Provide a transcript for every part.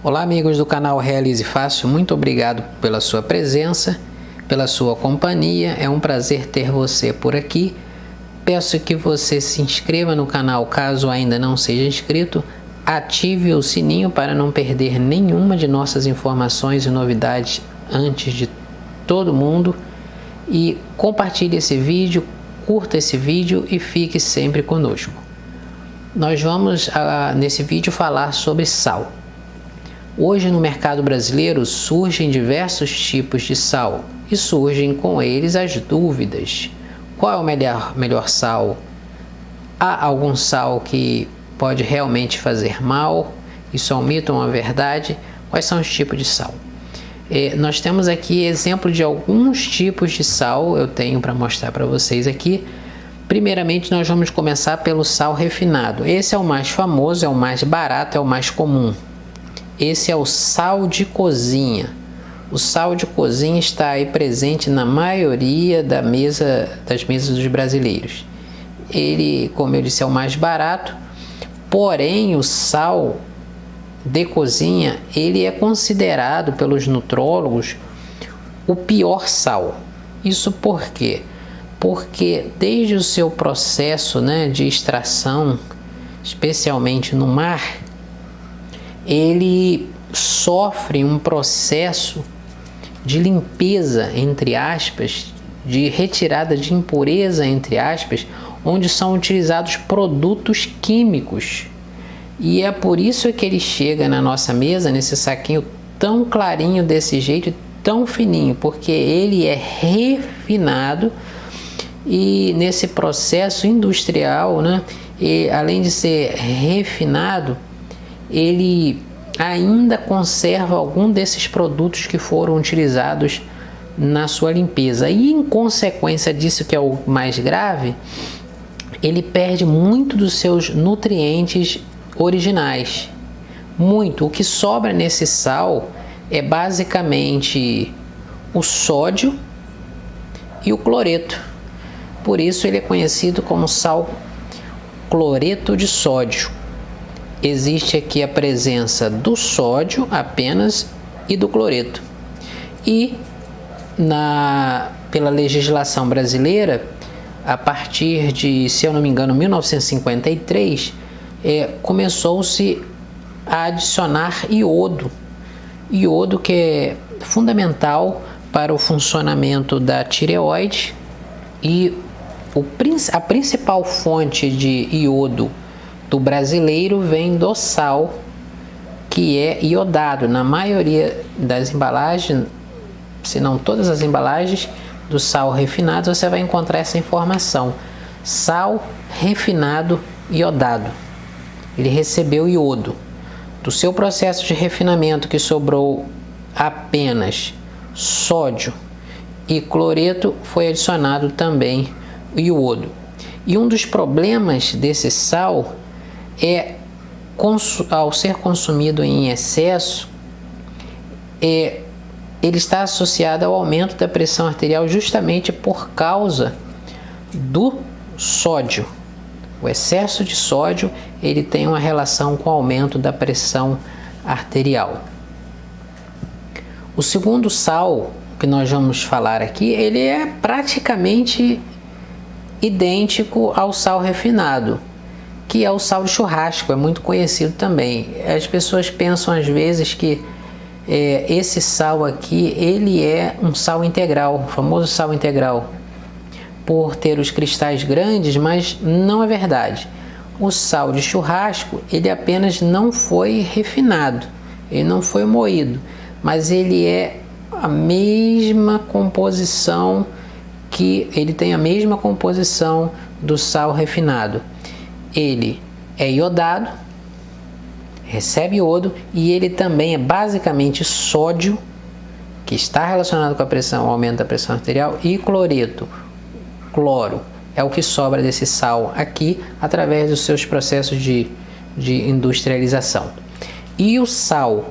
Olá amigos do canal Realize Fácil, muito obrigado pela sua presença, pela sua companhia, é um prazer ter você por aqui. Peço que você se inscreva no canal caso ainda não seja inscrito, ative o sininho para não perder nenhuma de nossas informações e novidades antes de todo mundo e compartilhe esse vídeo, curta esse vídeo e fique sempre conosco. Nós vamos nesse vídeo falar sobre sal. Hoje no mercado brasileiro surgem diversos tipos de sal e surgem com eles as dúvidas. Qual é o melhor sal? Há algum sal que pode realmente fazer mal? Isso é um mito ou uma verdade? Quais são os tipos de sal? Nós temos aqui exemplo de alguns tipos de sal, eu tenho para mostrar para vocês aqui. Primeiramente nós vamos começar pelo sal refinado. Esse é o mais famoso, é o mais barato, é o mais comum. Esse é o sal de cozinha. O sal de cozinha está aí presente na maioria das mesas dos brasileiros. Ele, como eu disse, é o mais barato, porém o sal de cozinha, ele é considerado pelos nutrólogos o pior sal. Isso por quê? Porque desde o seu processo, de extração, especialmente no mar, ele sofre um processo de limpeza, entre aspas, de retirada de impureza, entre aspas, onde são utilizados produtos químicos. E é por isso que ele chega na nossa mesa, nesse saquinho tão clarinho desse jeito, tão fininho, porque ele é refinado e nesse processo industrial, e além de ser refinado, ele ainda conserva algum desses produtos que foram utilizados na sua limpeza. E em consequência disso, que é o mais grave, ele perde muito dos seus nutrientes originais. Muito. O que sobra nesse sal é basicamente o sódio e o cloreto. Por isso ele é conhecido como sal cloreto de sódio. Existe aqui a presença do sódio apenas e do cloreto. E pela legislação brasileira, a partir de, se eu não me engano, 1953, começou-se a adicionar iodo. Iodo que é fundamental para o funcionamento da tireoide e a principal fonte de iodo do brasileiro vem do sal, que é iodado. Na maioria das embalagens, se não todas as embalagens do sal refinado, você vai encontrar essa informação: sal refinado iodado. Ele recebeu iodo. Do seu processo de refinamento, que sobrou apenas sódio e cloreto, foi adicionado também o iodo. E um dos problemas desse sal ao ser consumido em excesso, ele está associado ao aumento da pressão arterial justamente por causa do sódio. O excesso de sódio, ele tem uma relação com o aumento da pressão arterial. O segundo sal que nós vamos falar aqui, ele é praticamente idêntico ao sal refinado, que é o sal de churrasco, é muito conhecido também. As pessoas pensam às vezes que esse sal aqui, ele é um sal integral, o famoso sal integral, por ter os cristais grandes, mas não é verdade. O sal de churrasco, ele apenas não foi refinado, ele não foi moído, mas ele é a mesma composição, ele tem a mesma composição do sal refinado. Ele é iodado, recebe iodo, e ele também é basicamente sódio, que está relacionado com a pressão, o aumento da pressão arterial, e cloreto, cloro, é o que sobra desse sal aqui, através dos seus processos de industrialização. E o sal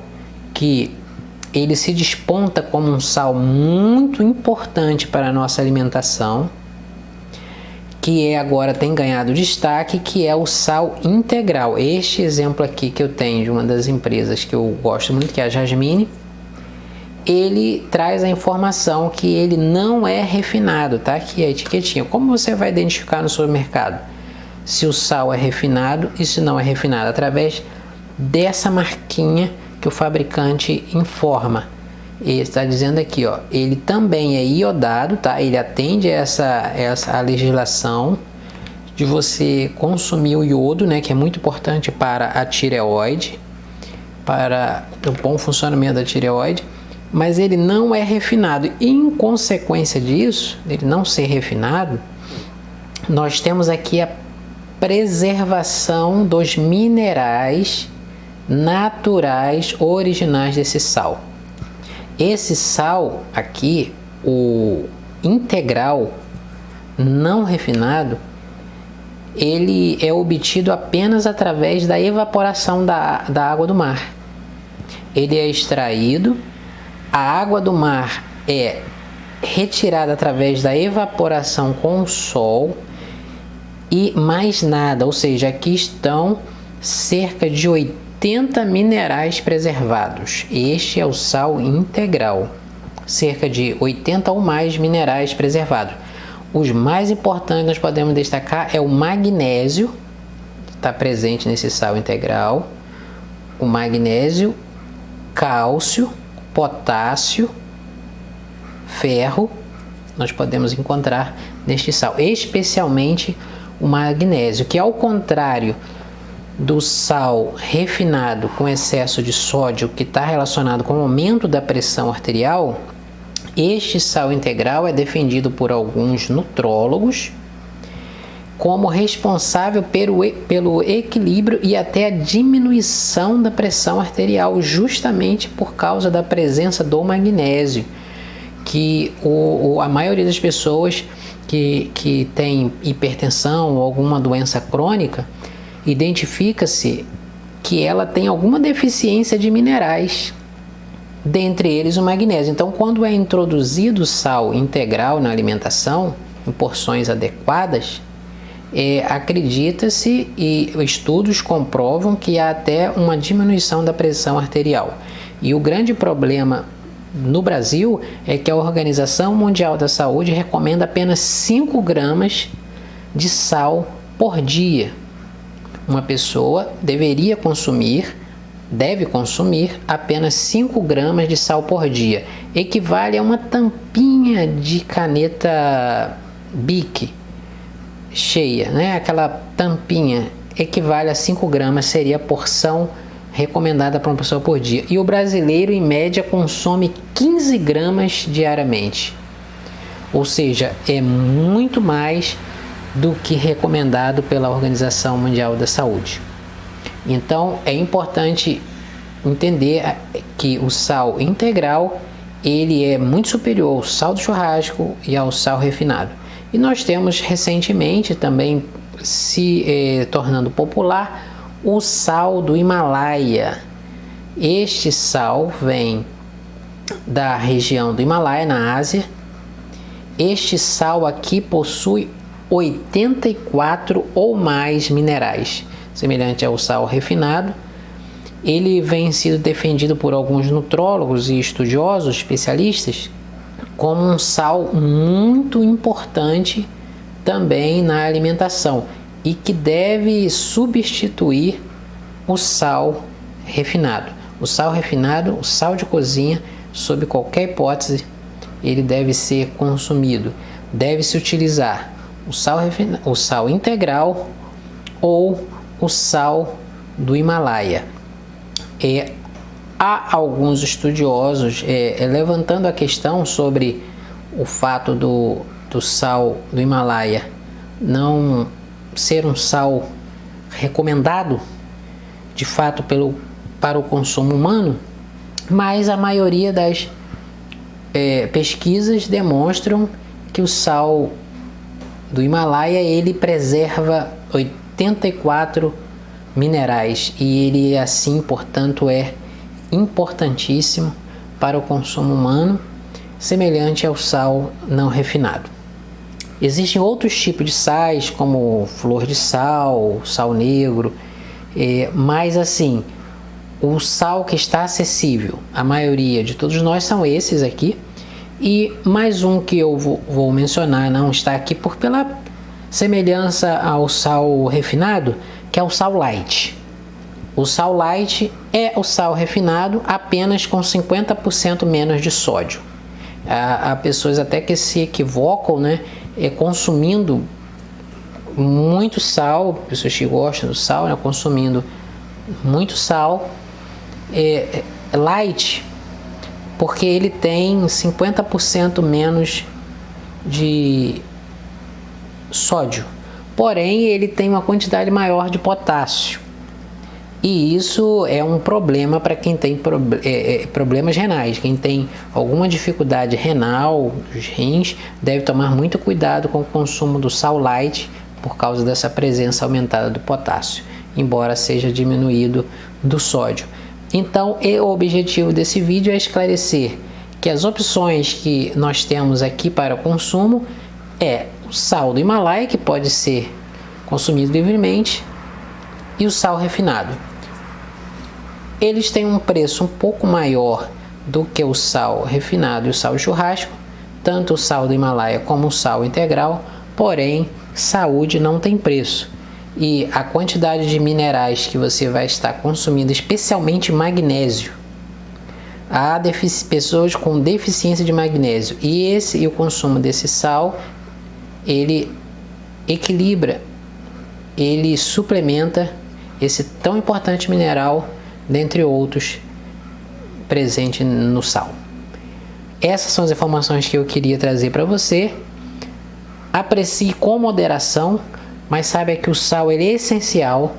que ele se desponta como um sal muito importante para a nossa alimentação, que agora tem ganhado destaque, que é o sal integral. Este exemplo aqui que eu tenho de uma das empresas que eu gosto muito, que é a Jasmine, ele traz a informação que ele não é refinado, tá? Aqui a etiquetinha. Como você vai identificar no supermercado se o sal é refinado e se não é refinado? Através dessa marquinha que o fabricante informa. Ele está dizendo aqui, ó, ele também é iodado, tá? Ele atende a legislação de você consumir o iodo, né? Que é muito importante para a tireoide, para o bom funcionamento da tireoide, mas ele não é refinado. E, em consequência disso, ele não ser refinado, nós temos aqui a preservação dos minerais naturais originais desse sal. Esse sal aqui, o integral não refinado, ele é obtido apenas através da evaporação da água do mar. Ele é extraído, a água do mar é retirada através da evaporação com o sol e mais nada, ou seja, aqui estão cerca de 80 minerais preservados. Este é o sal integral, cerca de 80 ou mais minerais preservados. Os mais importantes nós podemos destacar é o magnésio, está presente nesse sal integral, o magnésio, cálcio, potássio, ferro, nós podemos encontrar neste sal, especialmente o magnésio, que ao contrário do sal refinado com excesso de sódio, que está relacionado com o aumento da pressão arterial, este sal integral é defendido por alguns nutrólogos como responsável pelo equilíbrio e até a diminuição da pressão arterial, justamente por causa da presença do magnésio, que a maioria das pessoas que tem hipertensão ou alguma doença crônica, identifica-se que ela tem alguma deficiência de minerais, dentre eles o magnésio. Então, quando é introduzido sal integral na alimentação, em porções adequadas, acredita-se e estudos comprovam que há até uma diminuição da pressão arterial. E o grande problema no Brasil é que a Organização Mundial da Saúde recomenda apenas 5 gramas de sal por dia. Uma pessoa deve consumir apenas 5 gramas de sal por dia. Equivale a uma tampinha de caneta Bic cheia, né? Aquela tampinha equivale a 5 gramas, seria a porção recomendada para uma pessoa por dia. E o brasileiro, em média, consome 15 gramas diariamente. Ou seja, é muito mais do que recomendado pela Organização Mundial da Saúde. Então, é importante entender que o sal integral, ele é muito superior ao sal do churrasco e ao sal refinado. E nós temos recentemente também se tornando popular o sal do Himalaia. Este sal vem da região do Himalaia, na Ásia. Este sal aqui possui 84 ou mais minerais, semelhante ao sal refinado. Ele vem sido defendido por alguns nutrólogos e estudiosos especialistas como um sal muito importante também na alimentação e que deve substituir o sal refinado. O sal refinado, o sal de cozinha, sob qualquer hipótese, ele deve ser consumido. Deve-se utilizar o sal integral ou o sal do Himalaia. Há alguns estudiosos levantando a questão sobre o fato do sal do Himalaia não ser um sal recomendado de fato para o consumo humano, mas a maioria das pesquisas demonstram que o sal do Himalaia ele preserva 84 minerais e ele assim, portanto, é importantíssimo para o consumo humano, semelhante ao sal não refinado. Existem outros tipos de sais, como flor de sal, sal negro, mas assim, o sal que está acessível, a maioria de todos nós são esses aqui. E mais um que eu vou mencionar, não está aqui pela semelhança ao sal refinado, que é o sal light. O sal light é o sal refinado apenas com 50% menos de sódio. Há pessoas até que se equivocam, né, consumindo muito sal, pessoas que gostam do sal, né, consumindo muito sal light, porque ele tem 50% menos de sódio, porém ele tem uma quantidade maior de potássio, e isso é um problema para quem tem problemas renais. Quem tem alguma dificuldade renal, os rins, deve tomar muito cuidado com o consumo do sal light por causa dessa presença aumentada do potássio, embora seja diminuído do sódio. Então, o objetivo desse vídeo é esclarecer que as opções que nós temos aqui para o consumo é o sal do Himalaia, que pode ser consumido livremente, e o sal refinado. Eles têm um preço um pouco maior do que o sal refinado e o sal churrasco, tanto o sal do Himalaia como o sal integral, porém, saúde não tem preço. E a quantidade de minerais que você vai estar consumindo, especialmente magnésio, há pessoas com deficiência de magnésio, e o consumo desse sal, ele equilibra, ele suplementa esse tão importante mineral, dentre outros, presente no sal. Essas são as informações que eu queria trazer para você. Aprecie com moderação, mas saiba que o sal ele é essencial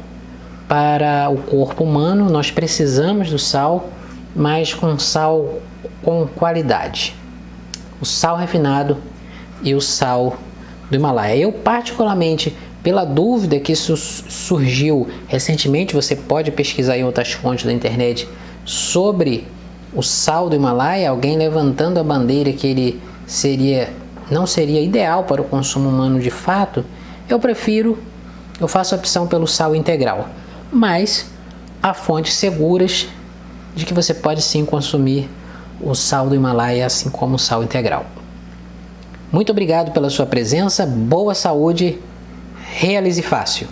para o corpo humano. Nós precisamos do sal, mas com sal com qualidade. O sal refinado e o sal do Himalaia. Eu particularmente, pela dúvida que isso surgiu recentemente, você pode pesquisar em outras fontes da internet sobre o sal do Himalaia, alguém levantando a bandeira que ele não seria ideal para o consumo humano de fato. Eu faço a opção pelo sal integral, mas há fontes seguras de que você pode sim consumir o sal do Himalaia, assim como o sal integral. Muito obrigado pela sua presença, boa saúde, realize fácil!